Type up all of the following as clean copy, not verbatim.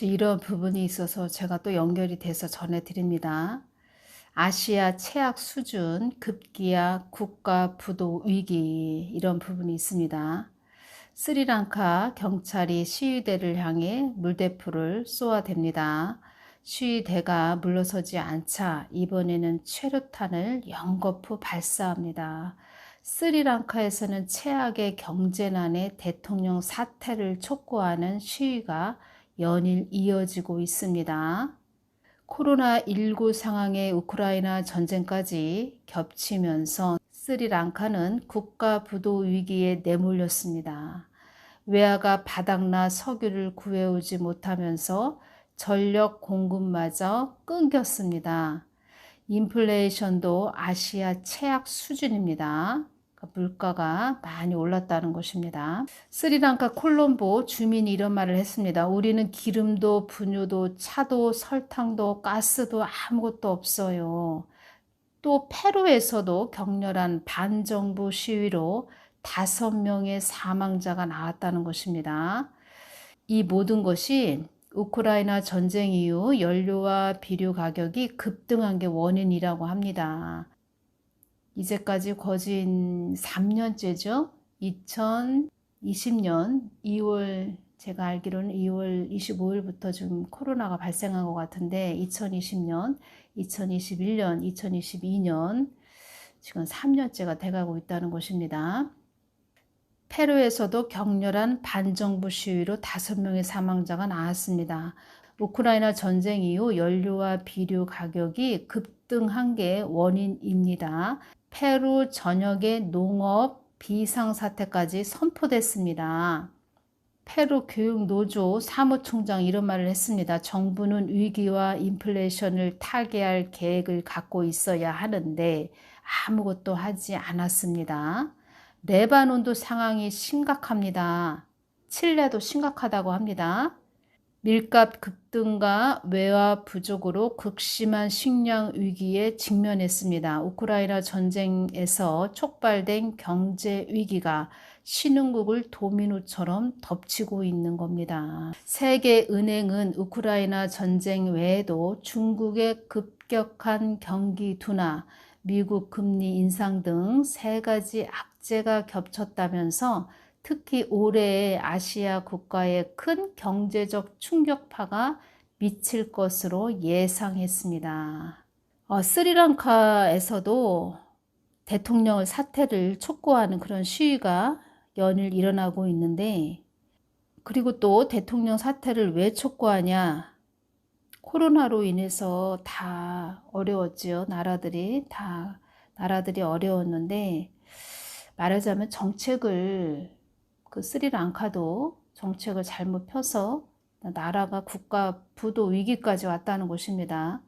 이런 부분이 있어서 제가 또 연결이 돼서 전해드립니다. 아시아 최악 수준, 급기야 국가 부도 위기, 이런 부분이 있습니다. 스리랑카 경찰이 시위대를 향해 물대포를 쏘아댑니다. 시위대가 물러서지 않자 이번에는 최루탄을 연거푸 발사합니다. 스리랑카에서는 최악의 경제난에 대통령 사퇴를 촉구하는 시위가 연일 이어지고 있습니다. 코로나19 상황에 우크라이나 전쟁까지 겹치면서 스리랑카는 국가 부도 위기에 내몰렸습니다. 외화가 바닥나 석유를 구해오지 못하면서 전력 공급마저 끊겼습니다. 인플레이션도 아시아 최악 수준입니다. 물가가 많이 올랐다는 것입니다. 스리랑카 콜롬보 주민이 이런 말을 했습니다. 우리는 기름도 분유도 차도 설탕도 가스도 아무것도 없어요. 또 페루에서도 격렬한 반정부 시위로 5명의 사망자가 나왔다는 것입니다. 이 모든 것이 우크라이나 전쟁 이후 연료와 비료 가격이 급등한 게 원인이라고 합니다. 이제까지 거진 3년째죠. 2020년 2월, 제가 알기로는 2월 25일부터 좀 코로나가 발생한 것 같은데 2020년, 2021년, 2022년 지금 3년째가 돼가고 있다는 것입니다. 페루에서도 격렬한 반정부 시위로 5명의 사망자가 나왔습니다. 우크라이나 전쟁 이후 연료와 비료 가격이 급등한 게 원인입니다. 페루 전역의 농업 비상사태까지 선포됐습니다. 페루 교육노조 사무총장 이런 말을 했습니다. 정부는 위기와 인플레이션을 타개할 계획을 갖고 있어야 하는데 아무것도 하지 않았습니다. 레바논도 상황이 심각합니다. 칠레도 심각하다고 합니다. 밀값 급등과 외화 부족으로 극심한 식량 위기에 직면했습니다. 우크라이나 전쟁에서 촉발된 경제 위기가 신흥국을 도미노처럼 덮치고 있는 겁니다. 세계은행은 우크라이나 전쟁 외에도 중국의 급격한 경기 둔화, 미국 금리 인상 등 3가지 악재가 겹쳤다면서 특히 올해 아시아 국가에 큰 경제적 충격파가 미칠 것으로 예상했습니다. 스리랑카에서도 대통령의 사퇴를 촉구하는 그런 시위가 연일 일어나고 있는데, 그리고 또 대통령 사퇴를 왜 촉구하냐? 코로나로 인해서 다 어려웠지요. 나라들이 어려웠는데, 말하자면 스리랑카도 정책을 잘못 펴서 나라가 국가 부도 위기까지 왔다는 것입니다.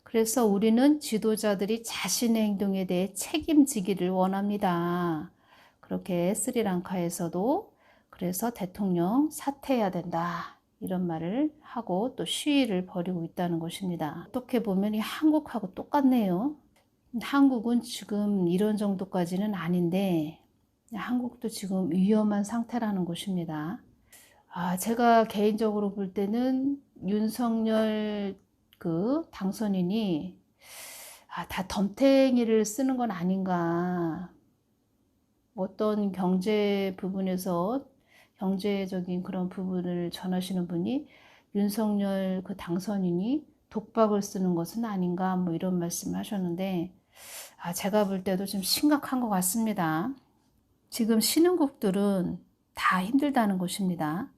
그래서 우리는 지도자들이 자신의 행동에 대해 책임지기를 원합니다. 그렇게 스리랑카에서도 그래서 대통령 사퇴해야 된다, 이런 말을 하고 또 시위를 벌이고 있다는 것입니다. 어떻게 보면 한국하고 똑같네요. 한국은 지금 이런 정도까지는 아닌데 한국도 지금 위험한 상태라는 것입니다. 제가 개인적으로 볼 때는 윤석열 당선인이 다 덤탱이를 쓰는 건 아닌가. 어떤 경제 부분에서 경제적인 그런 부분을 전하시는 분이 윤석열 당선인이 독박을 쓰는 것은 아닌가, 뭐 이런 말씀을 하셨는데, 제가 볼 때도 좀 심각한 것 같습니다. 지금 신흥국들은 다 힘들다는 것입니다.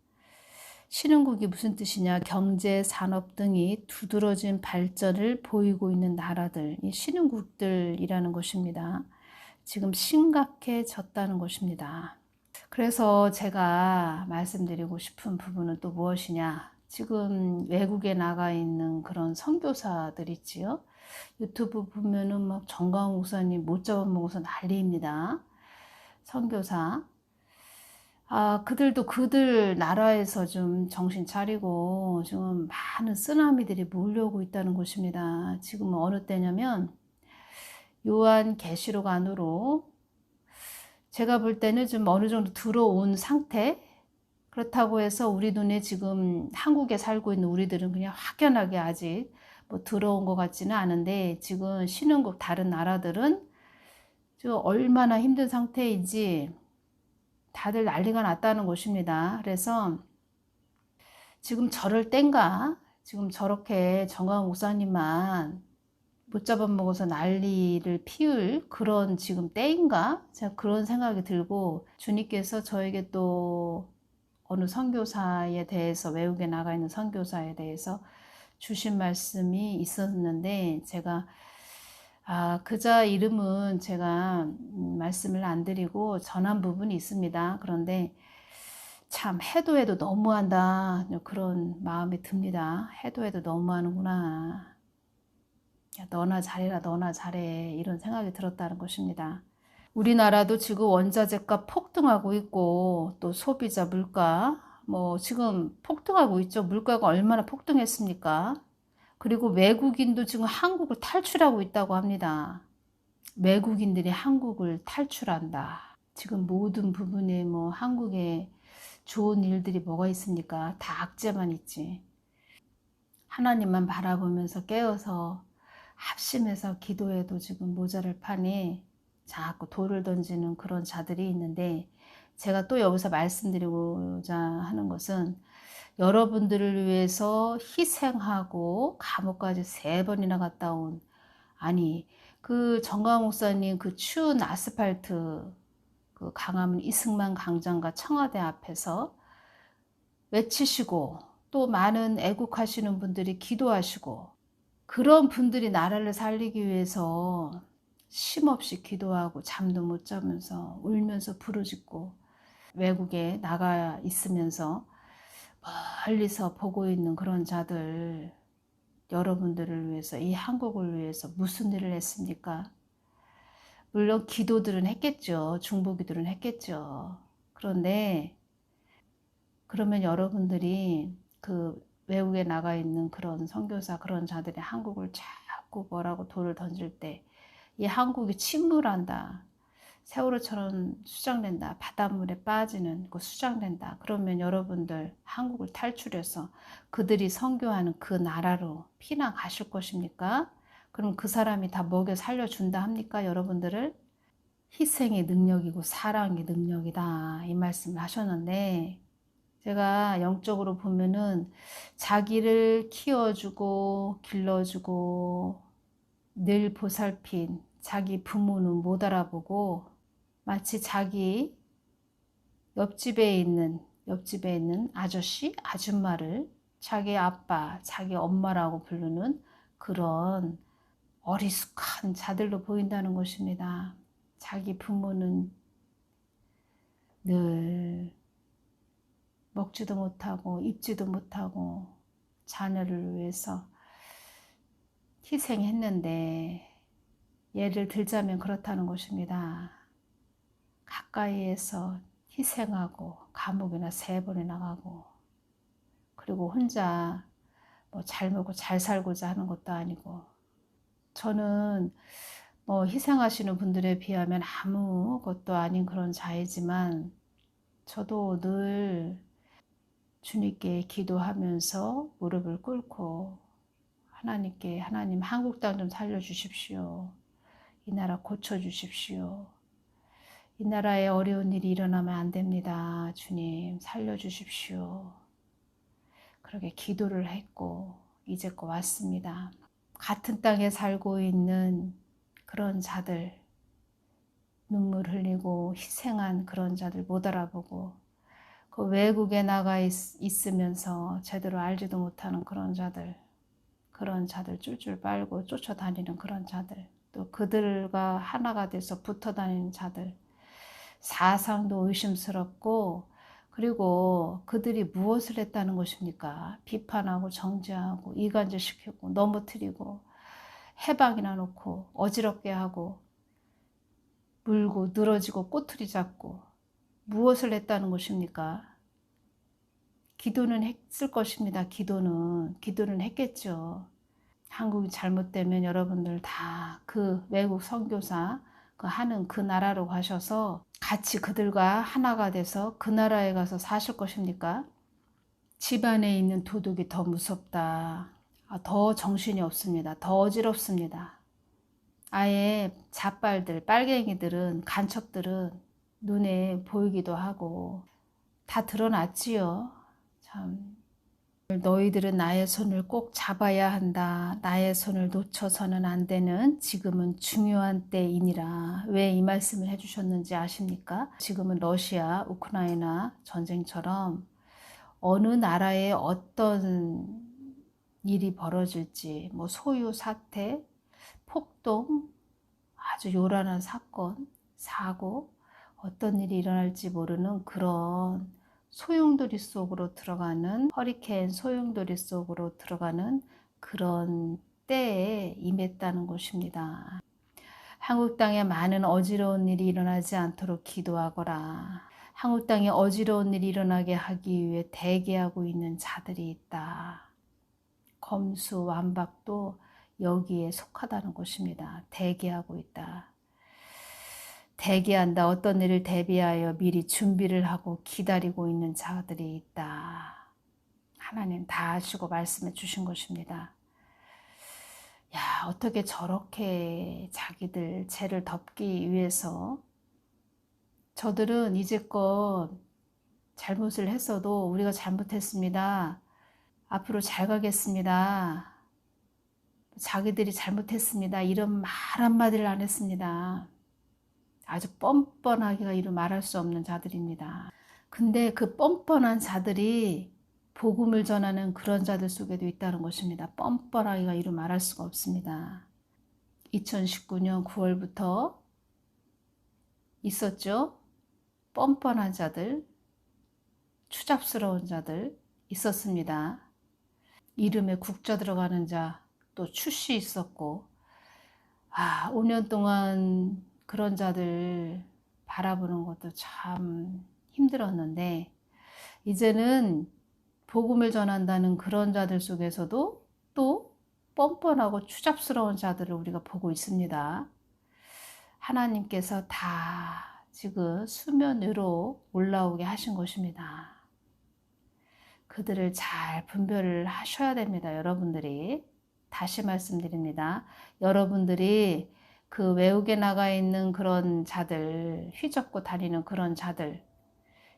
신흥국이 무슨 뜻이냐? 경제, 산업 등이 두드러진 발전을 보이고 있는 나라들, 이 신흥국들이라는 것입니다. 지금 심각해졌다는 것입니다. 그래서 제가 말씀드리고 싶은 부분은 또 무엇이냐? 지금 외국에 나가 있는 그런 선교사들 있지요. 유튜브 보면은 막 정광훈 목사님 못 잡아먹어서 난리입니다. 선교사. 그들도 그들 나라에서 좀 정신 차리고 지금 많은 쓰나미들이 몰려오고 있다는 것입니다. 지금 어느 때냐면 요한계시록 안으로 제가 볼 때는 좀 어느 정도 들어온 상태, 그렇다고 해서 우리 눈에 지금 한국에 살고 있는 우리들은 그냥 확연하게 아직 뭐 들어온 것 같지는 않은데, 지금 신흥국 다른 나라들은 지금 얼마나 힘든 상태인지 다들 난리가 났다는 것입니다. 그래서 지금 저럴 땐가? 지금 저렇게 정강 목사님만 못 잡아먹어서 난리를 피울 그런 지금 때인가? 제가 그런 생각이 들고, 주님께서 저에게 또 어느 선교사에 대해서, 외국에 나가 있는 선교사에 대해서 주신 말씀이 있었는데, 제가 그자 이름은 제가 말씀을 안 드리고 전한 부분이 있습니다. 그런데 참 해도 해도 너무한다, 그런 마음이 듭니다. 해도 해도 너무하는구나. 야, 너나 잘해라, 너나 잘해, 이런 생각이 들었다는 것입니다. 우리나라도 지금 원자재가 폭등하고 있고, 또 소비자 물가 뭐 지금 폭등하고 있죠. 물가가 얼마나 폭등했습니까? 그리고 외국인도 지금 한국을 탈출하고 있다고 합니다. 외국인들이 한국을 탈출한다. 지금 모든 부분에 뭐 한국에 좋은 일들이 뭐가 있습니까? 다 악재만 있지. 하나님만 바라보면서 깨어서 합심해서 기도해도 지금 모자랄 판에 자꾸 돌을 던지는 그런 자들이 있는데, 제가 또 여기서 말씀드리고자 하는 것은, 여러분들을 위해서 희생하고 감옥까지 3번이나 갔다 온, 아니 그 정강 목사님 그 추운 아스팔트, 그 강화문 이승만 광장과 청와대 앞에서 외치시고, 또 많은 애국하시는 분들이 기도하시고, 그런 분들이 나라를 살리기 위해서 쉼없이 기도하고 잠도 못 자면서 울면서 부르짖고 외국에 나가 있으면서 멀리서 보고 있는 그런 자들, 여러분들을 위해서, 이 한국을 위해서 무슨 일을 했습니까? 물론 기도들은 했겠죠. 중보기도는 했겠죠. 그런데 그러면 여러분들이 그 외국에 나가 있는 그런 선교사, 그런 자들이 한국을 자꾸 뭐라고 돌을 던질 때, 이 한국이 침몰한다, 세월호처럼 수장된다, 바닷물에 빠지는 그 수장된다, 그러면 여러분들 한국을 탈출해서 그들이 선교하는 그 나라로 피난 가실 것입니까? 그럼 그 사람이 다 먹여 살려준다 합니까? 여러분들을? 희생의 능력이고 사랑의 능력이다, 이 말씀을 하셨는데, 제가 영적으로 보면은 자기를 키워주고 길러주고 늘 보살핀 자기 부모는 못 알아보고, 마치 자기 옆집에 있는 아저씨, 아줌마를 자기 아빠, 자기 엄마라고 부르는 그런 어리숙한 자들로 보인다는 것입니다. 자기 부모는 늘 먹지도 못하고 입지도 못하고 자녀를 위해서 희생했는데, 예를 들자면 그렇다는 것입니다. 가까이에서 희생하고 감옥이나 3번이나 가고, 그리고 혼자 뭐 잘 먹고 잘 살고자 하는 것도 아니고. 저는 뭐 희생하시는 분들에 비하면 아무것도 아닌 그런 자이지만, 저도 늘 주님께 기도하면서 무릎을 꿇고 하나님께, 하나님 한국 땅 좀 살려주십시오. 이 나라 고쳐주십시오. 이 나라에 어려운 일이 일어나면 안 됩니다. 주님 살려주십시오. 그렇게 기도를 했고 이제껏 왔습니다. 같은 땅에 살고 있는 그런 자들, 눈물 흘리고 희생한 그런 자들 못 알아보고, 그 외국에 나가 있으면서 제대로 알지도 못하는 그런 자들 쫄쫄 빨고 쫓아다니는 그런 자들, 또 그들과 하나가 돼서 붙어 다니는 자들, 사상도 의심스럽고, 그리고 그들이 무엇을 했다는 것입니까? 비판하고 정죄하고 이간질시키고 넘어뜨리고 해방이나 놓고 어지럽게 하고 물고 늘어지고 꼬투리 잡고, 무엇을 했다는 것입니까? 기도는 했을 것입니다. 기도는 했겠죠. 한국이 잘못되면 여러분들 다 그 외국 선교사, 하는 그 나라로 가셔서 같이 그들과 하나가 돼서 그 나라에 가서 사실 것입니까? 집안에 있는 도둑이 더 무섭다. 더 정신이 없습니다. 더 어지럽습니다. 아예 자빨들, 빨갱이들은, 간첩들은 눈에 보이기도 하고 다 드러났지요. 참. 너희들은 나의 손을 꼭 잡아야 한다. 나의 손을 놓쳐서는 안 되는 지금은 중요한 때이니라. 왜 이 말씀을 해주셨는지 아십니까? 지금은 러시아, 우크라이나 전쟁처럼 어느 나라에 어떤 일이 벌어질지, 뭐 소유 사태, 폭동, 아주 요란한 사건, 사고, 어떤 일이 일어날지 모르는 그런 소용돌이 속으로 들어가는, 허리케인 소용돌이 속으로 들어가는 그런 때에 임했다는 것입니다. 한국 땅에 많은 어지러운 일이 일어나지 않도록 기도하거라. 한국 땅에 어지러운 일이 일어나게 하기 위해 대기하고 있는 자들이 있다. 검수, 완박도 여기에 속하다는 것입니다. 대기하고 있다. 대기한다. 어떤 일을 대비하여 미리 준비를 하고 기다리고 있는 자들이 있다. 하나님 다 아시고 말씀해 주신 것입니다. 야, 어떻게 저렇게 자기들 죄를 덮기 위해서 저들은 이제껏 잘못을 했어도 우리가 잘못했습니다. 앞으로 잘 가겠습니다. 자기들이 잘못했습니다. 이런 말 한마디를 안 했습니다. 아주 뻔뻔하기가 이루 말할 수 없는 자들입니다. 근데 그 뻔뻔한 자들이 복음을 전하는 그런 자들 속에도 있다는 것입니다. 뻔뻔하기가 이루 말할 수가 없습니다. 2019년 9월부터 있었죠. 뻔뻔한 자들, 추잡스러운 자들 있었습니다. 이름에 국자 들어가는 자, 또 출시 있었고, 5년 동안 그런 자들 바라보는 것도 참 힘들었는데, 이제는 복음을 전한다는 그런 자들 속에서도 또 뻔뻔하고 추잡스러운 자들을 우리가 보고 있습니다. 하나님께서 다 지금 수면 위로 올라오게 하신 것입니다. 그들을 잘 분별을 하셔야 됩니다. 여러분들이. 다시 말씀드립니다. 여러분들이 그 외국에 나가 있는 그런 자들, 휘젓고 다니는 그런 자들,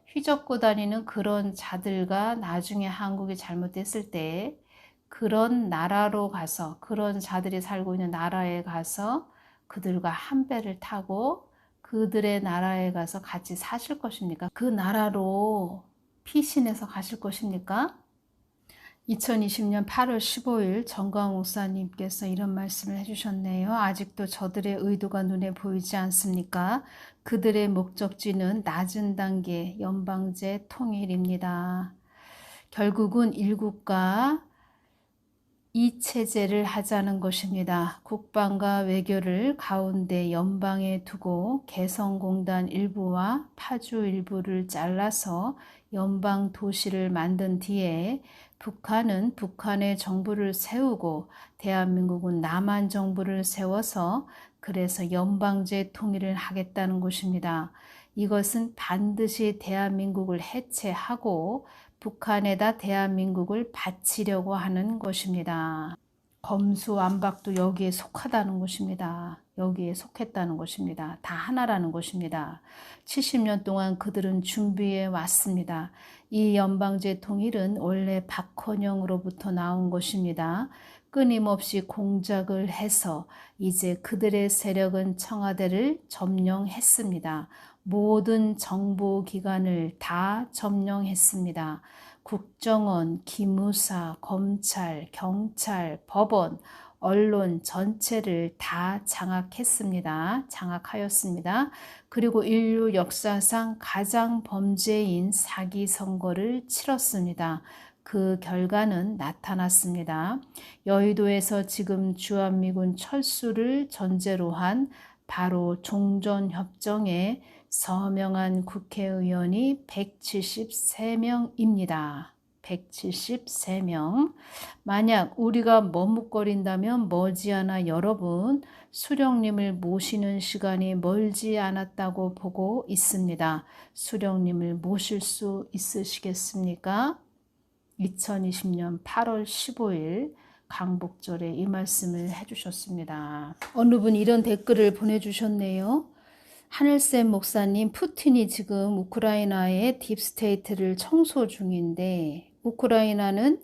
휘젓고 다니는 그런 자들과 나중에 한국이 잘못됐을 때 그런 나라로 가서, 그런 자들이 살고 있는 나라에 가서 그들과 한 배를 타고 그들의 나라에 가서 같이 사실 것입니까? 그 나라로 피신해서 가실 것입니까? 2020년 8월 15일 정광 목사님께서 이런 말씀을 해주셨네요. 아직도 저들의 의도가 눈에 보이지 않습니까? 그들의 목적지는 낮은 단계 연방제 통일입니다. 결국은 일국가 이체제를 하자는 것입니다. 국방과 외교를 가운데 연방에 두고 개성공단 일부와 파주 일부를 잘라서 연방 도시를 만든 뒤에 북한은 북한의 정부를 세우고 대한민국은 남한 정부를 세워서 그래서 연방제 통일을 하겠다는 것입니다. 이것은 반드시 대한민국을 해체하고 북한에다 대한민국을 바치려고 하는 것입니다. 검수완박도 여기에 속하다는 것입니다. 여기에 속했다는 것입니다. 다 하나라는 것입니다. 70년 동안 그들은 준비해 왔습니다. 이 연방제 통일은 원래 박헌영으로부터 나온 것입니다. 끊임없이 공작을 해서 이제 그들의 세력은 청와대를 점령했습니다. 모든 정보기관을 다 점령했습니다. 국정원, 기무사, 검찰, 경찰, 법원, 언론 전체를 다 장악했습니다. 장악하였습니다. 그리고 인류 역사상 가장 범죄인 사기 선거를 치렀습니다. 그 결과는 나타났습니다. 여의도에서 지금 주한미군 철수를 전제로 한 바로 종전협정에 서명한 국회의원이 173명입니다. 173명. 만약 우리가 머뭇거린다면 머지않아 여러분 수령님을 모시는 시간이 멀지 않았다고 보고 있습니다. 수령님을 모실 수 있으시겠습니까? 2020년 8월 15일 강복절에 이 말씀을 해주셨습니다. 어느 분이 이런 댓글을 보내주셨네요. 하늘샘 목사님, 푸틴이 지금 우크라이나의 딥스테이트를 청소 중인데 우크라이나는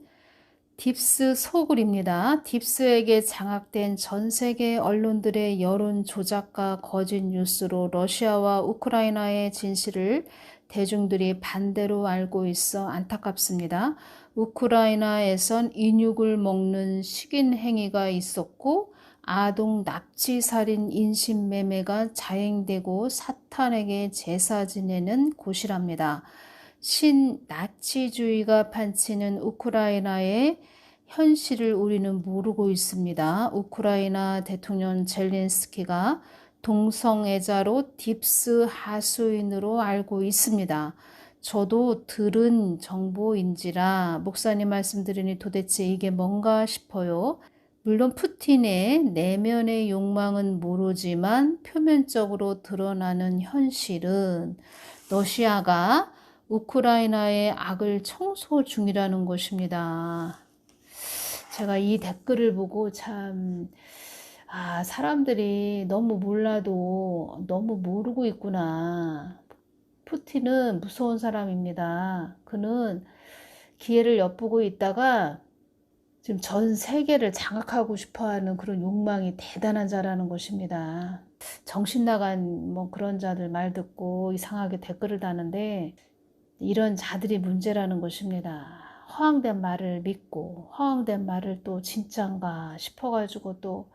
딥스 소굴입니다. 딥스에게 장악된 전 세계 언론들의 여론 조작과 거짓 뉴스로 러시아와 우크라이나의 진실을 대중들이 반대로 알고 있어 안타깝습니다. 우크라이나에선 인육을 먹는 식인 행위가 있었고 아동 납치 살인 인신매매가 자행되고 사탄에게 제사 지내는 곳이랍니다. 신나치주의가 판치는 우크라이나의 현실을 우리는 모르고 있습니다. 우크라이나 대통령 젤렌스키가 동성애자로 딥스 하수인으로 알고 있습니다. 저도 들은 정보인지라 목사님 말씀 들으니 도대체 이게 뭔가 싶어요. 물론 푸틴의 내면의 욕망은 모르지만 표면적으로 드러나는 현실은 러시아가 우크라이나의 악을 청소 중이라는 것입니다. 제가 이 댓글을 보고 참, 사람들이 너무 몰라도 너무 모르고 있구나. 푸틴은 무서운 사람입니다. 그는 기회를 엿보고 있다가 지금 전 세계를 장악하고 싶어하는 그런 욕망이 대단한 자라는 것입니다. 정신 나간 뭐 그런 자들 말 듣고 이상하게 댓글을 다는데 이런 자들이 문제라는 것입니다. 허황된 말을 믿고 허황된 말을 또 진짠가 싶어가지고 또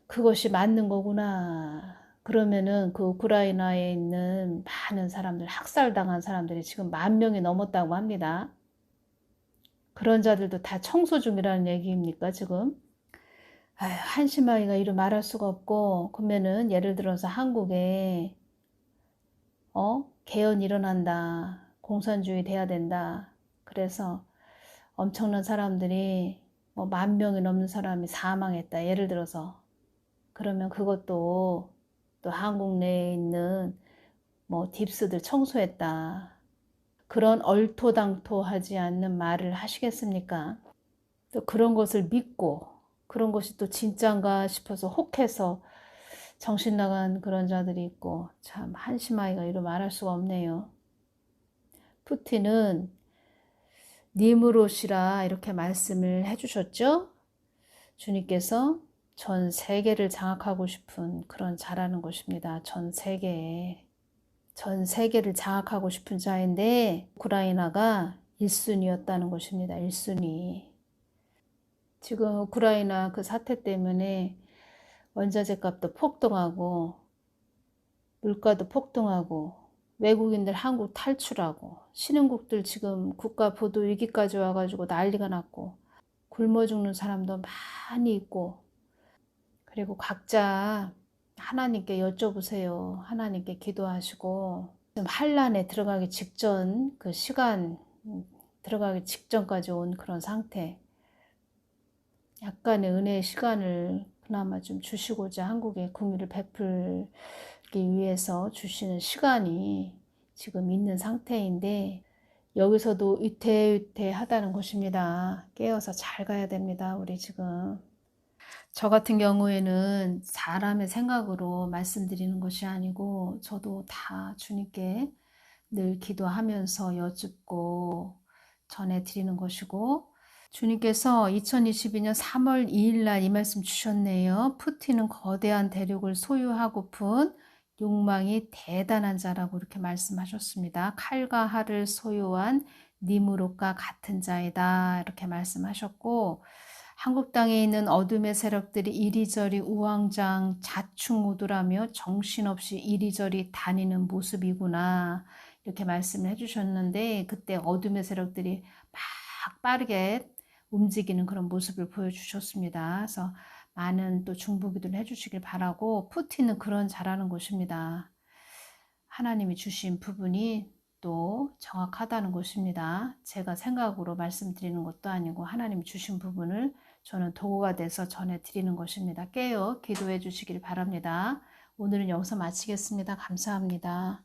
그것이 맞는 거구나. 그러면은 그 우크라이나에 있는 많은 사람들, 학살당한 사람들이 지금 10,000명이 넘었다고 합니다. 그런 자들도 다 청소 중이라는 얘기입니까, 지금? 한심하기가 이루 말할 수가 없고, 그러면은 예를 들어서 한국에, 개헌 일어난다. 공산주의 돼야 된다. 그래서 엄청난 사람들이 뭐 10,000명이 넘는 사람이 사망했다. 예를 들어서. 그러면 그것도 또 한국 내에 있는 뭐 딥스들 청소했다. 그런 얼토당토하지 않는 말을 하시겠습니까? 또 그런 것을 믿고 그런 것이 또 진짠가 싶어서 혹해서 정신 나간 그런 자들이 있고 참 한심하기가 이루 말할 수가 없네요. 푸틴은 니무롯이라 이렇게 말씀을 해주셨죠. 주님께서 전 세계를 장악하고 싶은 그런 자라는 것입니다. 전 세계를 장악하고 싶은 자인데 우크라이나가 1순위였다는 것입니다. 1순위. 지금 우크라이나 그 사태 때문에 원자재 값도 폭등하고 물가도 폭등하고 외국인들 한국 탈출하고 신흥국들 지금 국가 부도 위기까지 와가지고 난리가 났고 굶어 죽는 사람도 많이 있고 그리고 각자 하나님께 여쭤보세요. 하나님께 기도하시고 좀 환란에 들어가기 직전 그 시간 들어가기 직전까지 온 그런 상태 약간의 은혜의 시간을 그나마 좀 주시고자 한국에 긍휼을 베풀기 위해서 주시는 시간이 지금 있는 상태인데 여기서도 위태위태하다는 것입니다. 깨어서 잘 가야 됩니다. 우리 지금 저 같은 경우에는 사람의 생각으로 말씀드리는 것이 아니고 저도 다 주님께 늘 기도하면서 여쭙고 전해드리는 것이고 주님께서 2022년 3월 2일 날 이 말씀 주셨네요. 푸틴은 거대한 대륙을 소유하고픈 욕망이 대단한 자라고 이렇게 말씀하셨습니다. 칼과 활을 소유한 니무롯과 같은 자이다 이렇게 말씀하셨고 한국 땅에 있는 어둠의 세력들이 이리저리 우왕좌왕 자충우돌하며 정신없이 이리저리 다니는 모습이구나 이렇게 말씀을 해주셨는데 그때 어둠의 세력들이 막 빠르게 움직이는 그런 모습을 보여주셨습니다. 그래서 많은 또 중보기도를 해주시길 바라고 푸틴은 그런 자라는 것입니다. 하나님이 주신 부분이 또 정확하다는 것입니다. 제가 생각으로 말씀드리는 것도 아니고 하나님 주신 부분을 저는 도구가 돼서 전해드리는 것입니다. 깨어 기도해 주시길 바랍니다. 오늘은 여기서 마치겠습니다. 감사합니다.